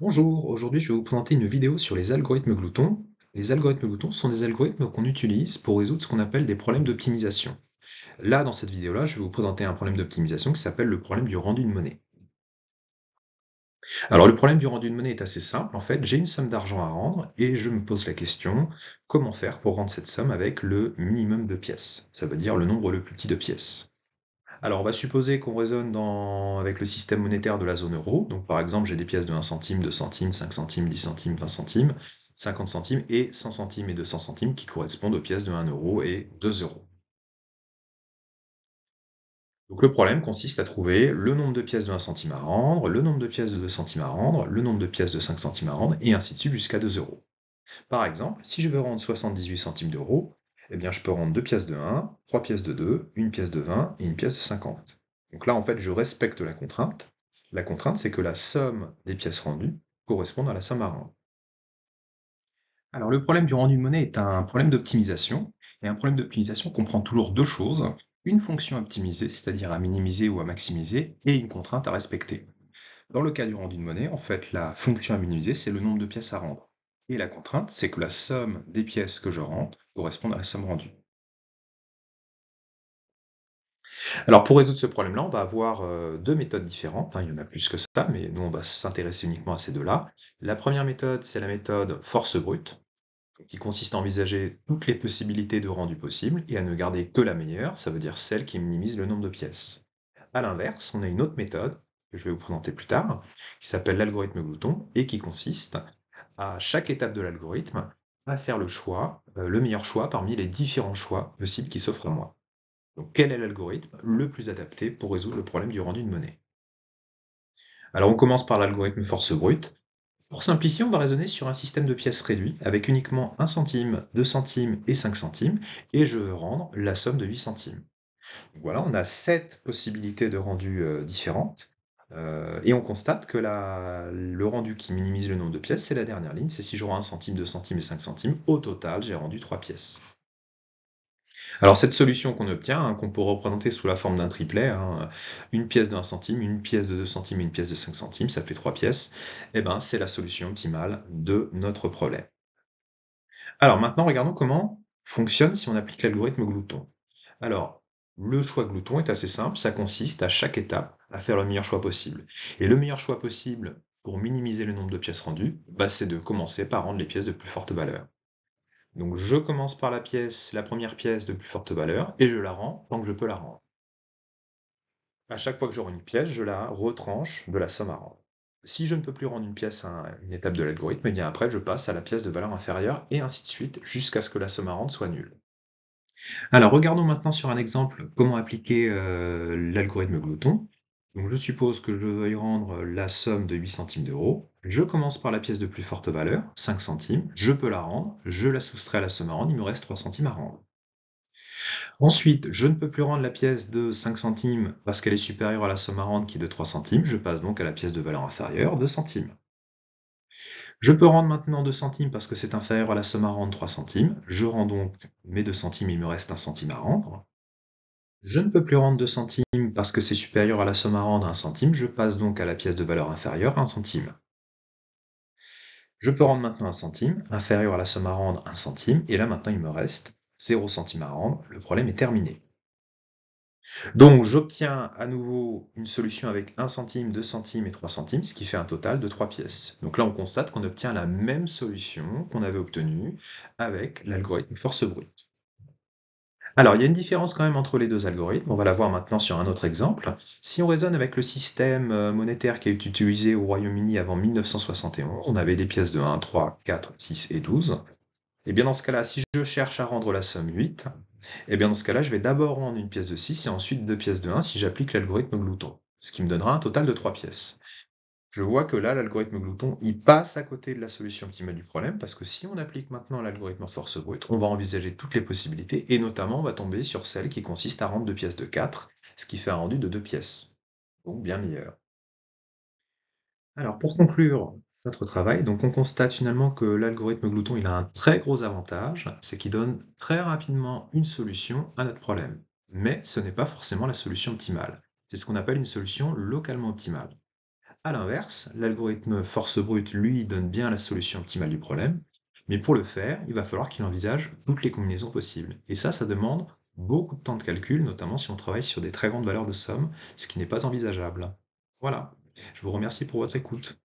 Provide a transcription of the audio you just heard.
Bonjour, aujourd'hui je vais vous présenter une vidéo sur les algorithmes gloutons. Les algorithmes gloutons sont des algorithmes qu'on utilise pour résoudre ce qu'on appelle des problèmes d'optimisation. Là, dans cette vidéo-là, je vais vous présenter un problème d'optimisation qui s'appelle le problème du rendu de monnaie. Alors le problème du rendu de monnaie est assez simple, en fait, j'ai une somme d'argent à rendre et je me pose la question, comment faire pour rendre cette somme avec le minimum de pièces? Ça veut dire le nombre le plus petit de pièces. Alors, on va supposer qu'on raisonne avec le système monétaire de la zone euro. Donc, par exemple, j'ai des pièces de 1 centime, 2 centimes, 5 centimes, 10 centimes, 20 centimes, 50 centimes et 100 centimes et 200 centimes qui correspondent aux pièces de 1 euro et 2 euros. Donc, le problème consiste à trouver le nombre de pièces de 1 centime à rendre, le nombre de pièces de 2 centimes à rendre, le nombre de pièces de 5 centimes à rendre, et ainsi de suite jusqu'à 2 euros. Par exemple, si je veux rendre 78 centimes d'euros, eh bien, je peux rendre 2 pièces de 1, 3 pièces de 2, une pièce de 20 et une pièce de 50. Donc là, en fait, je respecte la contrainte. La contrainte, c'est que la somme des pièces rendues corresponde à la somme à rendre. Alors, le problème du rendu de monnaie est un problème d'optimisation. Et un problème d'optimisation comprend toujours deux choses. Une fonction à optimiser, c'est-à-dire à minimiser ou à maximiser, et une contrainte à respecter. Dans le cas du rendu de monnaie, en fait, la fonction à minimiser, c'est le nombre de pièces à rendre. Et la contrainte, c'est que la somme des pièces que je rends corresponde à la somme rendue. Alors pour résoudre ce problème-là, on va avoir deux méthodes différentes, hein, il y en a plus que ça, mais nous on va s'intéresser uniquement à ces deux-là. La première méthode, c'est la méthode force brute, qui consiste à envisager toutes les possibilités de rendu possibles et à ne garder que la meilleure, ça veut dire celle qui minimise le nombre de pièces. À l'inverse, on a une autre méthode, que je vais vous présenter plus tard, qui s'appelle l'algorithme glouton, et qui consiste à chaque étape de l'algorithme à faire le meilleur choix parmi les différents choix possibles qui s'offrent à moi. Donc quel est l'algorithme le plus adapté pour résoudre le problème du rendu de monnaie? Alors on commence par l'algorithme force brute. Pour simplifier, on va raisonner sur un système de pièces réduit avec uniquement 1 centime, 2 centimes et 5 centimes, et je veux rendre la somme de 8 centimes. Donc voilà, on a 7 possibilités de rendu différentes, et on constate que le rendu qui minimise le nombre de pièces, c'est la dernière ligne, c'est si je rends 1 centime, 2 centimes et 5 centimes, au total j'ai rendu 3 pièces. Alors cette solution qu'on obtient, hein, qu'on peut représenter sous la forme d'un triplet, hein, une pièce de 1 centime, une pièce de 2 centimes et une pièce de 5 centimes, ça fait 3 pièces, et ben c'est la solution optimale de notre problème. Alors maintenant, regardons comment fonctionne si on applique l'algorithme glouton. Alors, le choix glouton est assez simple, ça consiste à chaque étape à faire le meilleur choix possible. Et le meilleur choix possible pour minimiser le nombre de pièces rendues, bah, c'est de commencer par rendre les pièces de plus forte valeur. Donc je commence par la première pièce de plus forte valeur, et je la rends tant que je peux la rendre. À chaque fois que j'aurai une pièce, je la retranche de la somme à rendre. Si je ne peux plus rendre une pièce à une étape de l'algorithme, eh bien après je passe à la pièce de valeur inférieure, et ainsi de suite, jusqu'à ce que la somme à rendre soit nulle. Alors regardons maintenant sur un exemple comment appliquer l'algorithme glouton. Donc je suppose que je veuille rendre la somme de 8 centimes d'euros. Je commence par la pièce de plus forte valeur, 5 centimes, je peux la rendre, je la soustrais à la somme à rendre, il me reste 3 centimes à rendre. Ensuite, je ne peux plus rendre la pièce de 5 centimes parce qu'elle est supérieure à la somme à rendre qui est de 3 centimes, je passe donc à la pièce de valeur inférieure, 2 centimes. Je peux rendre maintenant 2 centimes parce que c'est inférieur à la somme à rendre 3 centimes, je rends donc mes 2 centimes, il me reste 1 centime à rendre. Je ne peux plus rendre 2 centimes parce que c'est supérieur à la somme à rendre 1 centime, je passe donc à la pièce de valeur inférieure 1 centime. Je peux rendre maintenant 1 centime, inférieur à la somme à rendre 1 centime, et là maintenant il me reste 0 centime à rendre, le problème est terminé. Donc j'obtiens à nouveau une solution avec 1 centime, 2 centimes et 3 centimes, ce qui fait un total de 3 pièces. Donc là on constate qu'on obtient la même solution qu'on avait obtenue avec l'algorithme force brute. Alors, il y a une différence quand même entre les deux algorithmes, on va la voir maintenant sur un autre exemple. Si on raisonne avec le système monétaire qui est utilisé au Royaume-Uni avant 1971, on avait des pièces de 1, 3, 4, 6 et 12. Et bien dans ce cas-là, si je cherche à rendre la somme 8, et bien dans ce cas-là, je vais d'abord rendre une pièce de 6 et ensuite deux pièces de 1 si j'applique l'algorithme glouton, ce qui me donnera un total de 3 pièces. Je vois que là, l'algorithme glouton, il passe à côté de la solution optimale du problème, parce que si on applique maintenant l'algorithme force brute, on va envisager toutes les possibilités, et notamment on va tomber sur celle qui consiste à rendre deux pièces de 4, ce qui fait un rendu de 2 pièces, donc bien meilleur. Alors pour conclure notre travail, donc on constate finalement que l'algorithme glouton, il a un très gros avantage, c'est qu'il donne très rapidement une solution à notre problème. Mais ce n'est pas forcément la solution optimale. C'est ce qu'on appelle une solution localement optimale. À l'inverse, l'algorithme force brute, lui, donne bien la solution optimale du problème, mais pour le faire, il va falloir qu'il envisage toutes les combinaisons possibles. Et ça demande beaucoup de temps de calcul, notamment si on travaille sur des très grandes valeurs de somme, ce qui n'est pas envisageable. Voilà. Je vous remercie pour votre écoute.